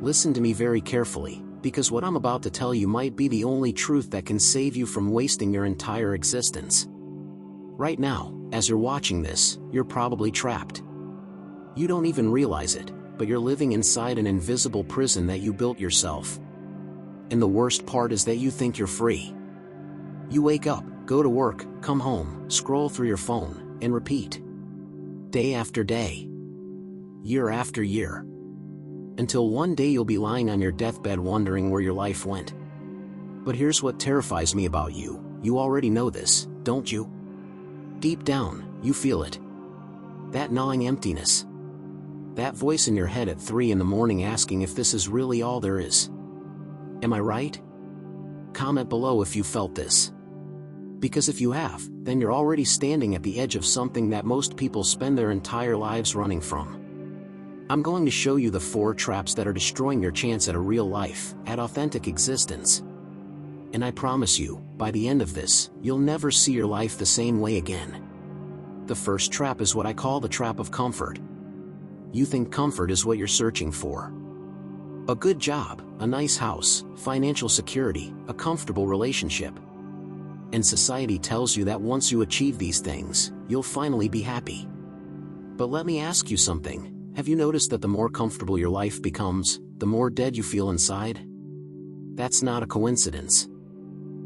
Listen to me very carefully, because what I'm about to tell you might be the only truth that can save you from wasting your entire existence. Right now, as you're watching this, you're probably trapped. You don't even realize it, but you're living inside an invisible prison that you built yourself. And the worst part is that you think you're free. You wake up, go to work, come home, scroll through your phone, and repeat. Day after day. Year after year. Until one day you'll be lying on your deathbed wondering where your life went. But here's what terrifies me about you. You already know this, don't you? Deep down, you feel it. That gnawing emptiness. That voice in your head at 3 a.m. asking if this is really all there is. Am I right? Comment below if you felt this. Because if you have, then you're already standing at the edge of something that most people spend their entire lives running from. I'm going to show you the 4 traps that are destroying your chance at a real life, at authentic existence. And I promise you, by the end of this, you'll never see your life the same way again. The first trap is what I call the trap of comfort. You think comfort is what you're searching for. A good job, a nice house, financial security, a comfortable relationship. And society tells you that once you achieve these things, you'll finally be happy. But let me ask you something. Have you noticed that the more comfortable your life becomes, the more dead you feel inside? That's not a coincidence.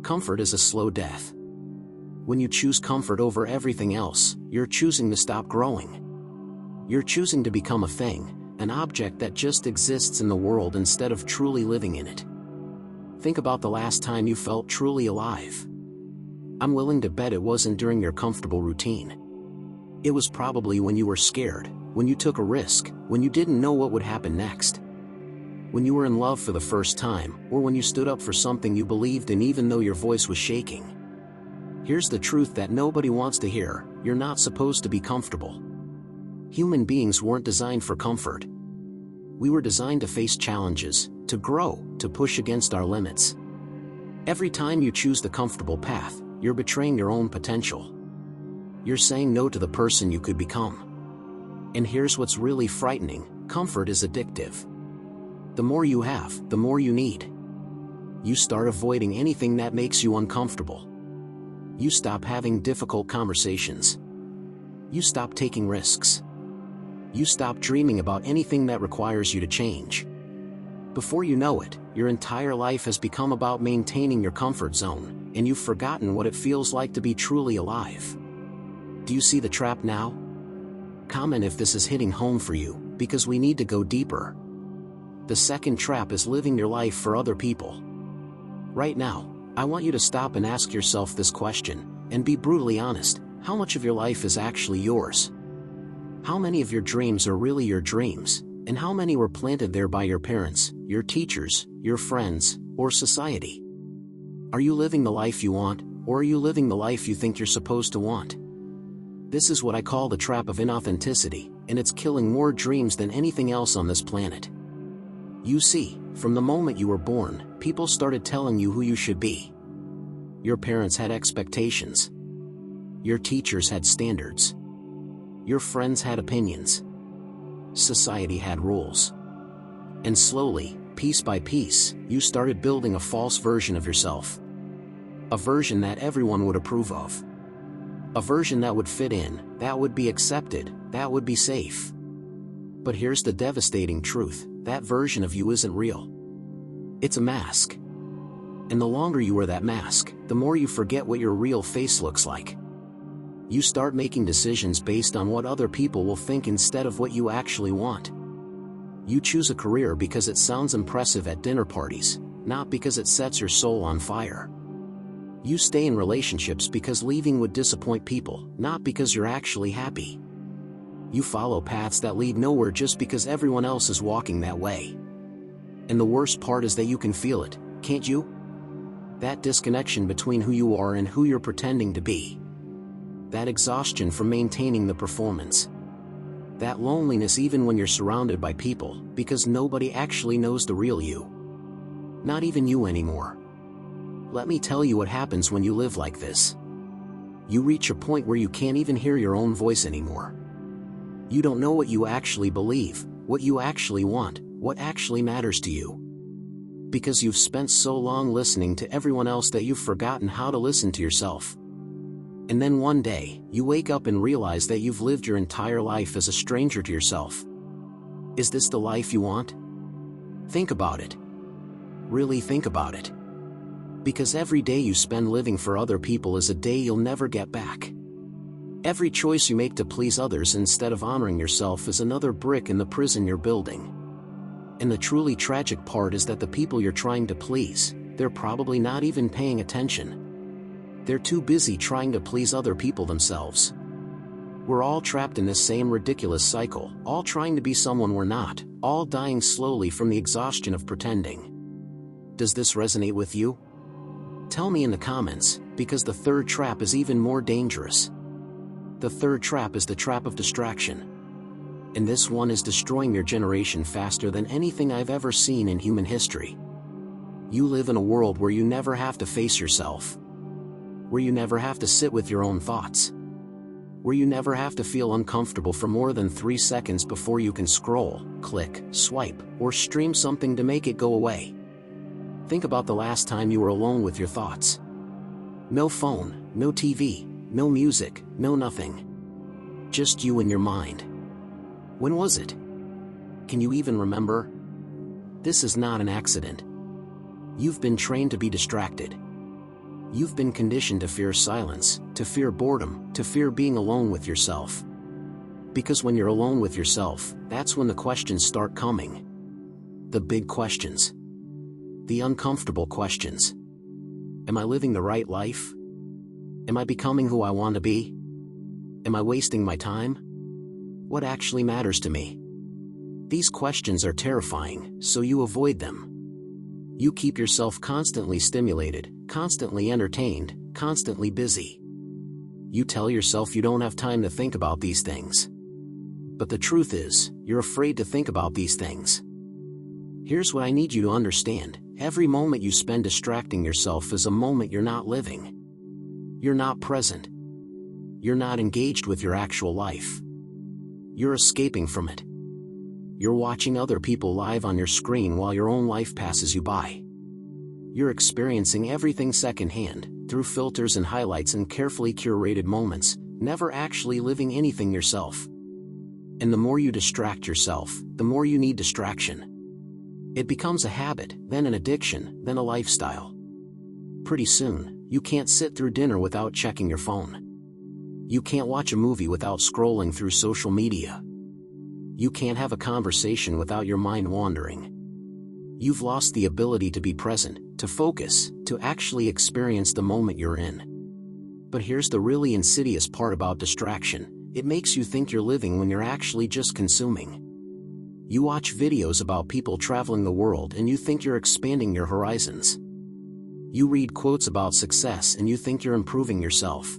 Comfort is a slow death. When you choose comfort over everything else, you're choosing to stop growing. You're choosing to become a thing, an object that just exists in the world instead of truly living in it. Think about the last time you felt truly alive. I'm willing to bet it wasn't during your comfortable routine. It was probably when you were scared, when you took a risk, when you didn't know what would happen next. When you were in love for the first time, or when you stood up for something you believed in even though your voice was shaking. Here's the truth that nobody wants to hear: you're not supposed to be comfortable. Human beings weren't designed for comfort. We were designed to face challenges, to grow, to push against our limits. Every time you choose the comfortable path, you're betraying your own potential. You're saying no to the person you could become. And here's what's really frightening: comfort is addictive. The more you have, the more you need. You start avoiding anything that makes you uncomfortable. You stop having difficult conversations. You stop taking risks. You stop dreaming about anything that requires you to change. Before you know it, your entire life has become about maintaining your comfort zone, and you've forgotten what it feels like to be truly alive. Do you see the trap now? Comment if this is hitting home for you, because we need to go deeper. The second trap is living your life for other people. Right now, I want you to stop and ask yourself this question, and be brutally honest: how much of your life is actually yours? How many of your dreams are really your dreams, and how many were planted there by your parents, your teachers, your friends, or society? Are you living the life you want, or are you living the life you think you're supposed to want? This is what I call the trap of inauthenticity, and it's killing more dreams than anything else on this planet. You see, from the moment you were born, people started telling you who you should be. Your parents had expectations. Your teachers had standards. Your friends had opinions. Society had rules. And slowly, piece by piece, you started building a false version of yourself. A version that everyone would approve of. A version that would fit in, that would be accepted, that would be safe. But here's the devastating truth: that version of you isn't real. It's a mask. And the longer you wear that mask, the more you forget what your real face looks like. You start making decisions based on what other people will think instead of what you actually want. You choose a career because it sounds impressive at dinner parties, not because it sets your soul on fire. You stay in relationships because leaving would disappoint people, not because you're actually happy. You follow paths that lead nowhere just because everyone else is walking that way. And the worst part is that you can feel it, can't you? That disconnection between who you are and who you're pretending to be. That exhaustion from maintaining the performance. That loneliness even when you're surrounded by people, because nobody actually knows the real you. Not even you anymore. Let me tell you what happens when you live like this. You reach a point where you can't even hear your own voice anymore. You don't know what you actually believe, what you actually want, what actually matters to you. Because you've spent so long listening to everyone else that you've forgotten how to listen to yourself. And then one day, you wake up and realize that you've lived your entire life as a stranger to yourself. Is this the life you want? Think about it. Really think about it. Because every day you spend living for other people is a day you'll never get back. Every choice you make to please others instead of honoring yourself is another brick in the prison you're building. And the truly tragic part is that the people you're trying to please, they're probably not even paying attention. They're too busy trying to please other people themselves. We're all trapped in this same ridiculous cycle, all trying to be someone we're not, all dying slowly from the exhaustion of pretending. Does this resonate with you? Tell me in the comments, because the third trap is even more dangerous. The third trap is the trap of distraction. And this one is destroying your generation faster than anything I've ever seen in human history. You live in a world where you never have to face yourself. Where you never have to sit with your own thoughts. Where you never have to feel uncomfortable for more than 3 seconds before you can scroll, click, swipe, or stream something to make it go away. Think about the last time you were alone with your thoughts. No phone, no TV, no music, no nothing. Just you and your mind. When was it? Can you even remember? This is not an accident. You've been trained to be distracted. You've been conditioned to fear silence, to fear boredom, to fear being alone with yourself. Because when you're alone with yourself, that's when the questions start coming. The big questions. The uncomfortable questions. Am I living the right life? Am I becoming who I want to be? Am I wasting my time? What actually matters to me? These questions are terrifying, so you avoid them. You keep yourself constantly stimulated, constantly entertained, constantly busy. You tell yourself you don't have time to think about these things. But the truth is, you're afraid to think about these things. Here's what I need you to understand. Every moment you spend distracting yourself is a moment you're not living. You're not present. You're not engaged with your actual life. You're escaping from it. You're watching other people live on your screen while your own life passes you by. You're experiencing everything secondhand, through filters and highlights and carefully curated moments, never actually living anything yourself. And the more you distract yourself, the more you need distraction. It becomes a habit, then an addiction, then a lifestyle. Pretty soon, you can't sit through dinner without checking your phone. You can't watch a movie without scrolling through social media. You can't have a conversation without your mind wandering. You've lost the ability to be present, to focus, to actually experience the moment you're in. But here's the really insidious part about distraction. It makes you think you're living when you're actually just consuming. You watch videos about people traveling the world and you think you're expanding your horizons. You read quotes about success and you think you're improving yourself.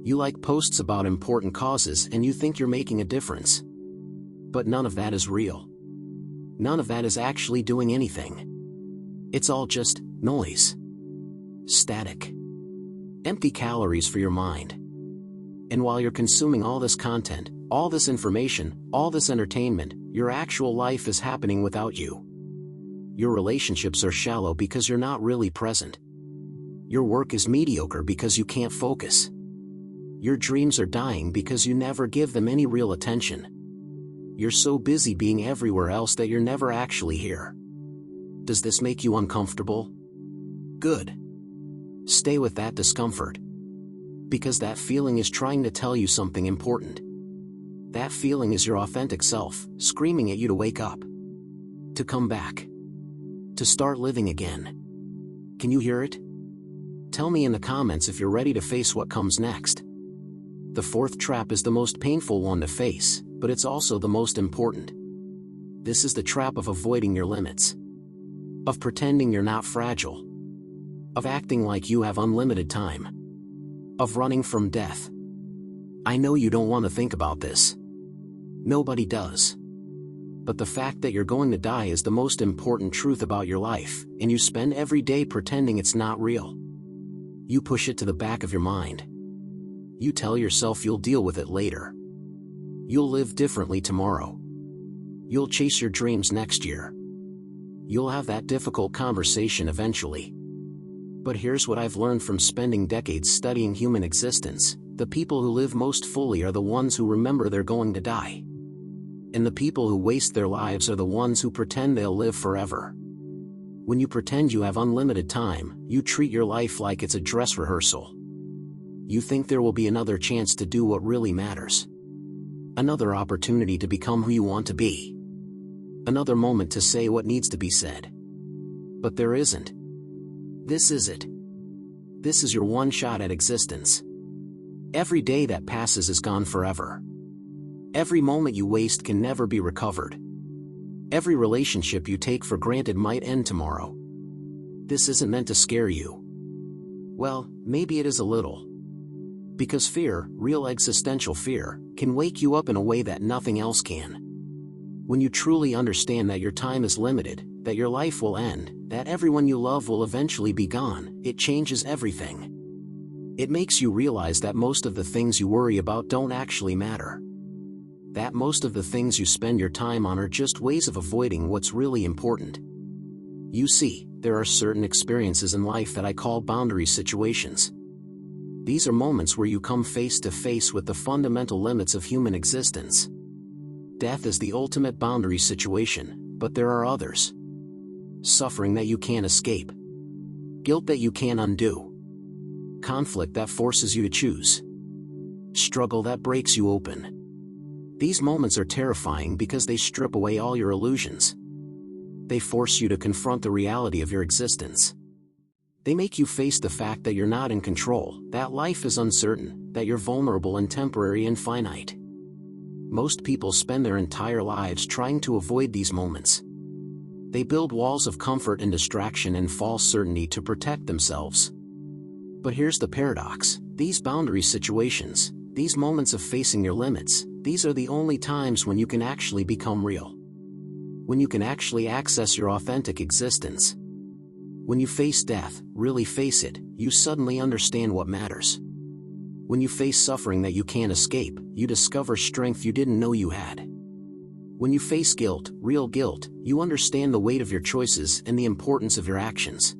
You like posts about important causes and you think you're making a difference. But none of that is real. None of that is actually doing anything. It's all just noise. Static. Empty calories for your mind. And while you're consuming all this content, all this information, all this entertainment, your actual life is happening without you. Your relationships are shallow because you're not really present. Your work is mediocre because you can't focus. Your dreams are dying because you never give them any real attention. You're so busy being everywhere else that you're never actually here. Does this make you uncomfortable? Good. Stay with that discomfort. Because that feeling is trying to tell you something important. That feeling is your authentic self, screaming at you to wake up. To come back. To start living again. Can you hear it? Tell me in the comments if you're ready to face what comes next. The fourth trap is the most painful one to face, but it's also the most important. This is the trap of avoiding your limits. Of pretending you're not fragile. Of acting like you have unlimited time. Of running from death. I know you don't want to think about this. Nobody does. But the fact that you're going to die is the most important truth about your life, and you spend every day pretending it's not real. You push it to the back of your mind. You tell yourself you'll deal with it later. You'll live differently tomorrow. You'll chase your dreams next year. You'll have that difficult conversation eventually. But here's what I've learned from spending decades studying human existence: the people who live most fully are the ones who remember they're going to die. And the people who waste their lives are the ones who pretend they'll live forever. When you pretend you have unlimited time, you treat your life like it's a dress rehearsal. You think there will be another chance to do what really matters. Another opportunity to become who you want to be. Another moment to say what needs to be said. But there isn't. This is it. This is your one shot at existence. Every day that passes is gone forever. Every moment you waste can never be recovered. Every relationship you take for granted might end tomorrow. This isn't meant to scare you. Well, maybe it is a little. Because fear, real existential fear, can wake you up in a way that nothing else can. When you truly understand that your time is limited, that your life will end, that everyone you love will eventually be gone, it changes everything. It makes you realize that most of the things you worry about don't actually matter. That most of the things you spend your time on are just ways of avoiding what's really important. You see, there are certain experiences in life that I call boundary situations. These are moments where you come face to face with the fundamental limits of human existence. Death is the ultimate boundary situation, but there are others. Suffering that you can't escape. Guilt that you can't undo. Conflict that forces you to choose. Struggle that breaks you open. These moments are terrifying because they strip away all your illusions. They force you to confront the reality of your existence. They make you face the fact that you're not in control, that life is uncertain, that you're vulnerable and temporary and finite. Most people spend their entire lives trying to avoid these moments. They build walls of comfort and distraction and false certainty to protect themselves. But here's the paradox: these boundary situations, these moments of facing your limits, these are the only times when you can actually become real. When you can actually access your authentic existence. When you face death, really face it, you suddenly understand what matters. When you face suffering that you can't escape, you discover strength you didn't know you had. When you face guilt, real guilt, you understand the weight of your choices and the importance of your actions.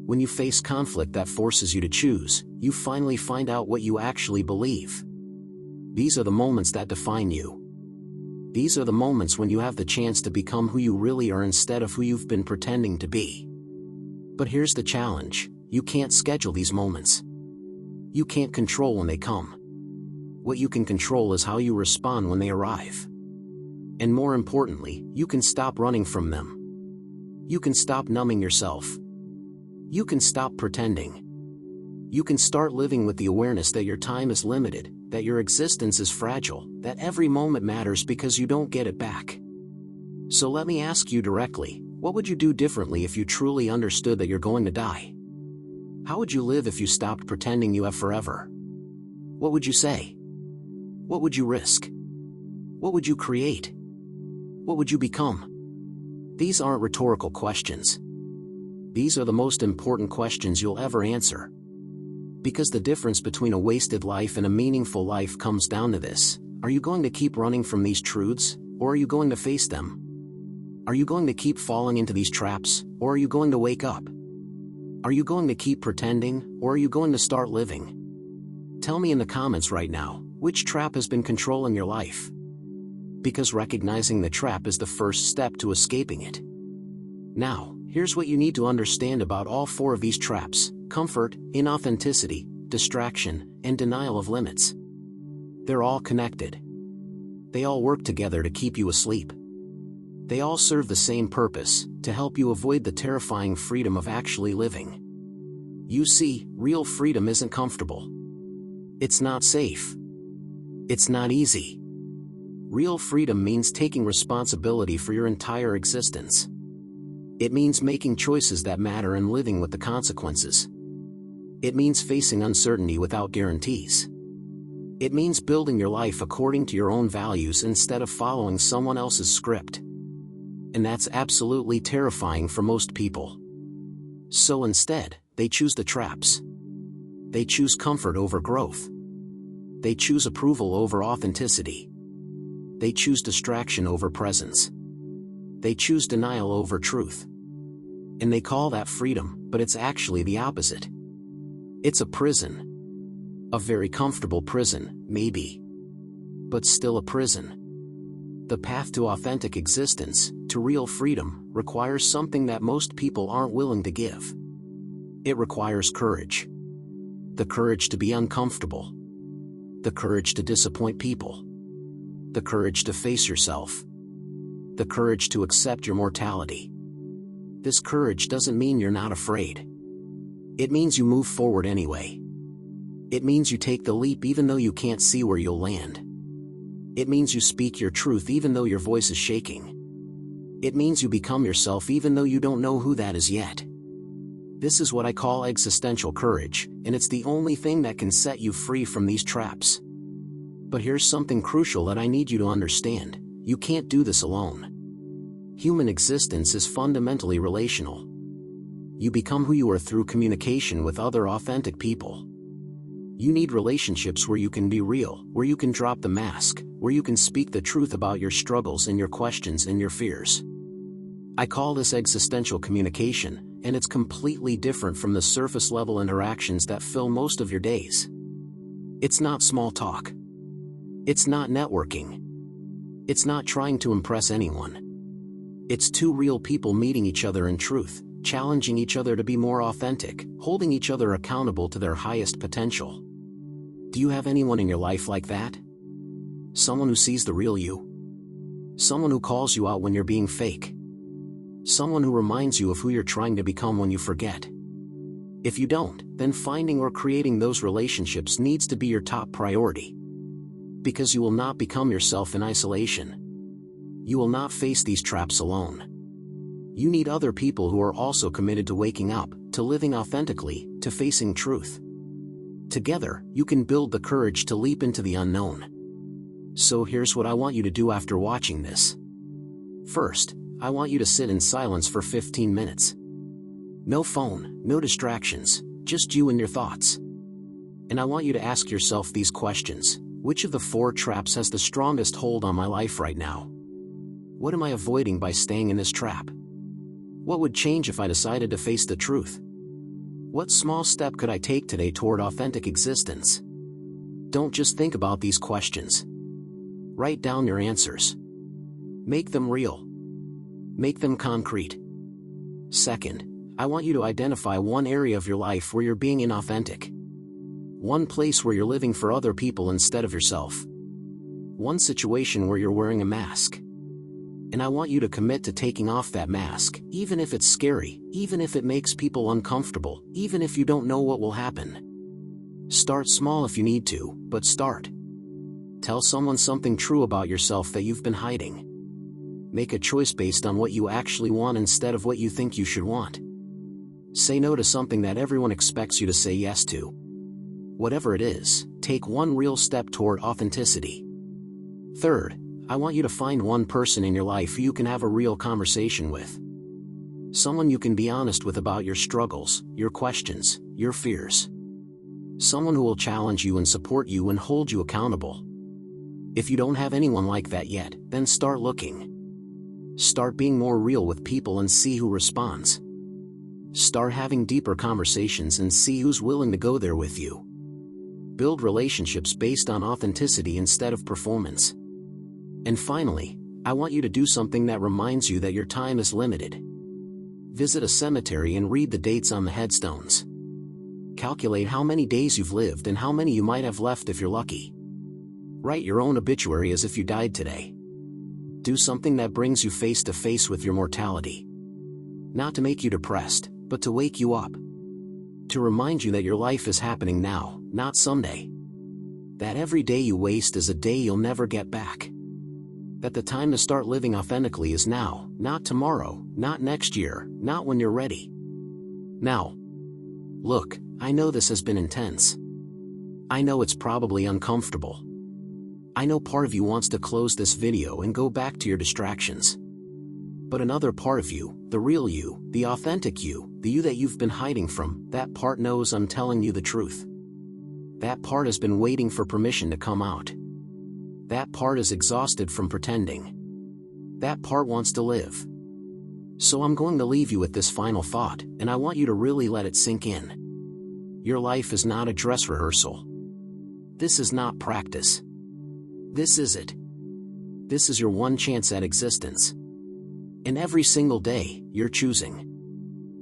When you face conflict that forces you to choose, you finally find out what you actually believe. These are the moments that define you. These are the moments when you have the chance to become who you really are instead of who you've been pretending to be. But here's the challenge: you can't schedule these moments. You can't control when they come. What you can control is how you respond when they arrive. And more importantly, you can stop running from them. You can stop numbing yourself. You can stop pretending. You can start living with the awareness that your time is limited, that your existence is fragile, that every moment matters because you don't get it back. So let me ask you directly, what would you do differently if you truly understood that you're going to die? How would you live if you stopped pretending you have forever? What would you say? What would you risk? What would you create? What would you become? These aren't rhetorical questions. These are the most important questions you'll ever answer. Because the difference between a wasted life and a meaningful life comes down to this: are you going to keep running from these truths, or are you going to face them? Are you going to keep falling into these traps, or are you going to wake up? Are you going to keep pretending, or are you going to start living? Tell me in the comments right now, which trap has been controlling your life? Because recognizing the trap is the first step to escaping it. Now, here's what you need to understand about all four of these traps: comfort, inauthenticity, distraction, and denial of limits. They're all connected. They all work together to keep you asleep. They all serve the same purpose: to help you avoid the terrifying freedom of actually living. You see, real freedom isn't comfortable. It's not safe. It's not easy. Real freedom means taking responsibility for your entire existence. It means making choices that matter and living with the consequences. It means facing uncertainty without guarantees. It means building your life according to your own values instead of following someone else's script. And that's absolutely terrifying for most people. So instead, they choose the traps. They choose comfort over growth. They choose approval over authenticity. They choose distraction over presence. They choose denial over truth. And they call that freedom, but it's actually the opposite. It's a prison. A very comfortable prison, maybe. But still a prison. The path to authentic existence, to real freedom, requires something that most people aren't willing to give. It requires courage. The courage to be uncomfortable. The courage to disappoint people. The courage to face yourself. The courage to accept your mortality. This courage doesn't mean you're not afraid. It means you move forward anyway. It means you take the leap even though you can't see where you'll land. It means you speak your truth even though your voice is shaking. It means you become yourself even though you don't know who that is yet. This is what I call existential courage, and it's the only thing that can set you free from these traps. But here's something crucial that I need you to understand: you can't do this alone. Human existence is fundamentally relational. You become who you are through communication with other authentic people. You need relationships where you can be real, where you can drop the mask, where you can speak the truth about your struggles and your questions and your fears. I call this existential communication, and it's completely different from the surface-level interactions that fill most of your days. It's not small talk. It's not networking. It's not trying to impress anyone. It's two real people meeting each other in truth, challenging each other to be more authentic, holding each other accountable to their highest potential. Do you have anyone in your life like that? Someone who sees the real you? Someone who calls you out when you're being fake? Someone who reminds you of who you're trying to become when you forget? If you don't, then finding or creating those relationships needs to be your top priority. Because you will not become yourself in isolation. You will not face these traps alone. You need other people who are also committed to waking up, to living authentically, to facing truth. Together, you can build the courage to leap into the unknown. So here's what I want you to do after watching this. First, I want you to sit in silence for 15 minutes. No phone, no distractions, just you and your thoughts. And I want you to ask yourself these questions. Which of the 4 traps has the strongest hold on my life right now? What am I avoiding by staying in this trap? What would change if I decided to face the truth? What small step could I take today toward authentic existence? Don't just think about these questions. Write down your answers. Make them real. Make them concrete. Second, I want you to identify one area of your life where you're being inauthentic. One place where you're living for other people instead of yourself. One situation where you're wearing a mask. And I want you to commit to taking off that mask, even if it's scary, even if it makes people uncomfortable, even if you don't know what will happen. Start small if you need to, but start. Tell someone something true about yourself that you've been hiding. Make a choice based on what you actually want instead of what you think you should want. Say no to something that everyone expects you to say yes to. Whatever it is, take one real step toward authenticity. Third, I want you to find one person in your life who you can have a real conversation with. Someone you can be honest with about your struggles, your questions, your fears. Someone who will challenge you and support you and hold you accountable. If you don't have anyone like that yet, then start looking. Start being more real with people and see who responds. Start having deeper conversations and see who's willing to go there with you. Build relationships based on authenticity instead of performance. And finally, I want you to do something that reminds you that your time is limited. Visit a cemetery and read the dates on the headstones. Calculate how many days you've lived and how many you might have left if you're lucky. Write your own obituary as if you died today. Do something that brings you face to face with your mortality. Not to make you depressed, but to wake you up. To remind you that your life is happening now, not someday. That every day you waste is a day you'll never get back. That the time to start living authentically is now, not tomorrow, not next year, not when you're ready. Now. Look, I know this has been intense. I know it's probably uncomfortable. I know part of you wants to close this video and go back to your distractions. But another part of you, the real you, the authentic you, the you that you've been hiding from, that part knows I'm telling you the truth. That part has been waiting for permission to come out. That part is exhausted from pretending. That part wants to live. So I'm going to leave you with this final thought, and I want you to really let it sink in. Your life is not a dress rehearsal. This is not practice. This is it. This is your one chance at existence. And every single day, you're choosing.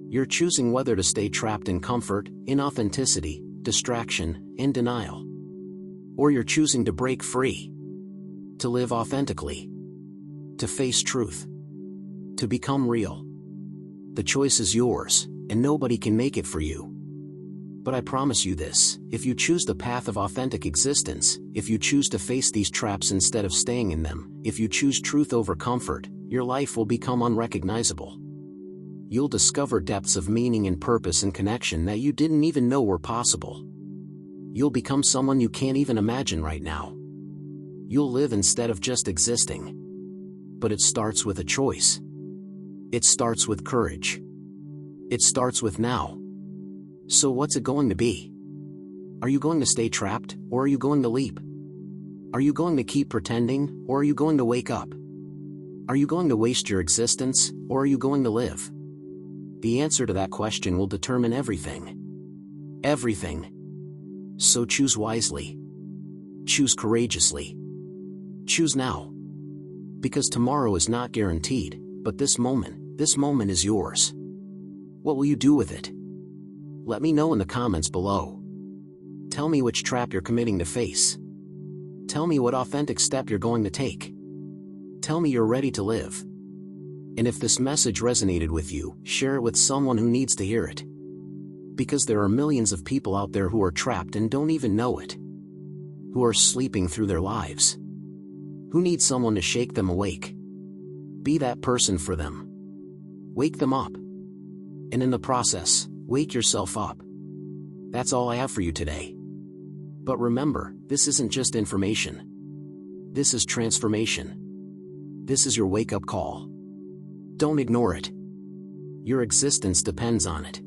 You're choosing whether to stay trapped in comfort, inauthenticity, distraction, and denial. Or you're choosing to break free. To live authentically. To face truth. To become real. The choice is yours, and nobody can make it for you. But I promise you this, if you choose the path of authentic existence, if you choose to face these traps instead of staying in them, if you choose truth over comfort, your life will become unrecognizable. You'll discover depths of meaning and purpose and connection that you didn't even know were possible. You'll become someone you can't even imagine right now. You'll live instead of just existing. But it starts with a choice. It starts with courage. It starts with now. So what's it going to be? Are you going to stay trapped, or are you going to leap? Are you going to keep pretending, or are you going to wake up? Are you going to waste your existence, or are you going to live? The answer to that question will determine everything. Everything. So choose wisely. Choose courageously. Choose now. Because tomorrow is not guaranteed, but this moment is yours. What will you do with it? Let me know in the comments below. Tell me which trap you're committing to face. Tell me what authentic step you're going to take. Tell me you're ready to live. And if this message resonated with you, share it with someone who needs to hear it. Because there are millions of people out there who are trapped and don't even know it. Who are sleeping through their lives. Who need someone to shake them awake. Be that person for them. Wake them up. And in the process, wake yourself up. That's all I have for you today. But remember, this isn't just information. This is transformation. This is your wake-up call. Don't ignore it. Your existence depends on it.